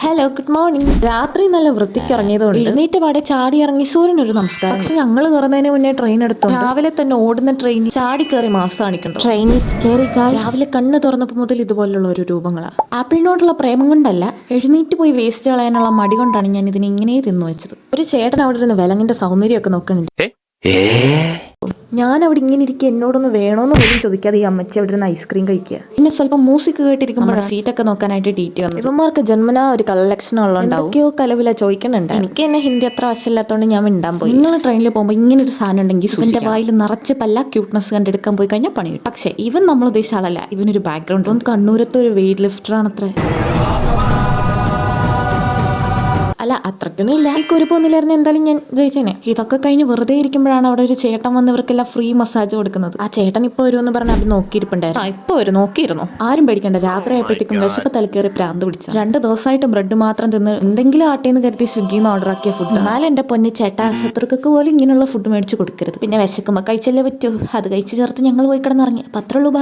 Hello, good morning. രാത്രി നല്ല വൃത്തിക്ക് ഇറങ്ങിയതുകൊണ്ട് എഴുന്നേറ്റ് പാടെ ചാടി ഇറങ്ങി സൂര്യനൊരു നമസ്കാരം. പക്ഷെ ഞങ്ങൾ കയറുന്നതിന് മുന്നേ ട്രെയിൻ എടുത്തു. രാവിലെ തന്നെ ഓടുന്ന ട്രെയിനിൽ ചാടി കയറി മാസം കാണിക്കണ്ടോ. ട്രെയിൻ രാവിലെ കണ്ണ് തുറന്നപ്പോൾ മുതൽ ഇതുപോലുള്ള ഒരു രൂപങ്ങളാണ്. ആപ്പിളിനോടുള്ള പ്രേമം കൊണ്ടല്ല, എഴുന്നേറ്റ് പോയി വേസ്റ്റ് കളയാനുള്ള മടി കൊണ്ടാണ് ഞാൻ ഇതിനെ ഇങ്ങനെ തിന്നു വെച്ചത്. ഒരു ചേട്ടൻ അവിടെ ഇരുന്ന് വിലങ്ങിന്റെ സൗന്ദര്യമൊക്കെ നോക്കുന്നുണ്ട്. ഞാൻ അവിടെ ഇങ്ങനെ ഇരിക്കുക, എന്നോടൊന്ന് വേണോന്ന് പോലും ചോദിക്കാതെ ഈ അമ്മച്ചി അവിടെ ഇരുന്ന് ഐസ്ക്രീം കഴിക്കുക. പിന്നെ സ്വല്പം മ്യൂസിക് കേട്ടിരിക്കുമ്പോൾ സീറ്റൊക്കെ നോക്കാനായിട്ട് ഡീറ്റ് വന്നു. ഇവന്മാർക്ക് ജന്മനാ ഒരു കളക്ഷൻ ഉള്ളതുണ്ടാവും. എന്തൊക്കെയോ കലവില ചോദിക്കുന്നുണ്ട്. എനിക്ക് തന്നെ ഹിന്ദി അത്ര വശമില്ലാത്തതുകൊണ്ട് ഞാൻ മിണ്ടാൻ പോയി. നിങ്ങൾ ട്രെയിനിൽ പോകുമ്പോൾ ഇങ്ങനെ ഒരു സാധനം ഉണ്ടെങ്കിൽ എന്റെ വായിൽ നിറച്ച് പല്ല ക്യൂട്ട്നെസ് കണ്ടെടുക്കാൻ പോയി കഴിഞ്ഞാൽ പണി കിട്ടും. പക്ഷേ ഇവൻ നമ്മൾ ഉദ്ദേശിച്ച ആളല്ല. ഇവനൊരു ബാക്ക്ഗ്രൗണ്ട്. ഇവൻ കണ്ണൂരത്തെ ഒരു വെയിറ്റ് ലിഫ്റ്റർ ആണത്രേ. അല്ല, അത്രയ്ക്കൊന്നും ഇല്ല. ഈ കുരുപ്പൊന്നില്ലായിരുന്നു എന്തായാലും ഞാൻ ജയിച്ചേനെ. ഇതൊക്കെ കഴിഞ്ഞ് വെറുതെ ഇരിക്കുമ്പോഴാണ് അവിടെ ഒരു ചേട്ടൻ വന്ന് ഇവർക്കെല്ലാം ഫ്രീ മസാജ് കൊടുക്കുന്നത്. ആ ചേട്ടൻ ഇപ്പോൾ വരുമെന്ന് പറഞ്ഞാൽ അത് നോക്കിയിരിപ്പുണ്ടായിരുന്നു. ഇപ്പോൾ വരും, നോക്കിയിരുന്നു. ആരും പേടിക്കണ്ട. രാത്രി ആയപ്പോഴത്തേക്കും വിശപ്പ് തലക്കേറി പ്രാന്ത് പിടിച്ചു. 2 ദിവസമായിട്ട് ബ്രെഡ് മാത്രം തിന്ന് എന്തെങ്കിലും ആട്ടേന്ന് കരുതി സ്വിഗ്ഗിന്ന് ഓർഡർ ആക്കിയ ഫുഡ്. എന്നാലും എന്റെ പൊന്ന് ചേട്ടാ, ശത്രുക്കൾക്ക് പോലും ഇങ്ങനെയുള്ള ഫുഡ് മേടിച്ച് കൊടുക്കരുത്. പിന്നെ വിശക്കുമ്പോൾ കഴിച്ചല്ലേ പറ്റൂ. അത് കഴിച്ച് ചേർത്ത് ഞങ്ങൾ പോയി കിടന്നിറങ്ങി. 10 രൂപ.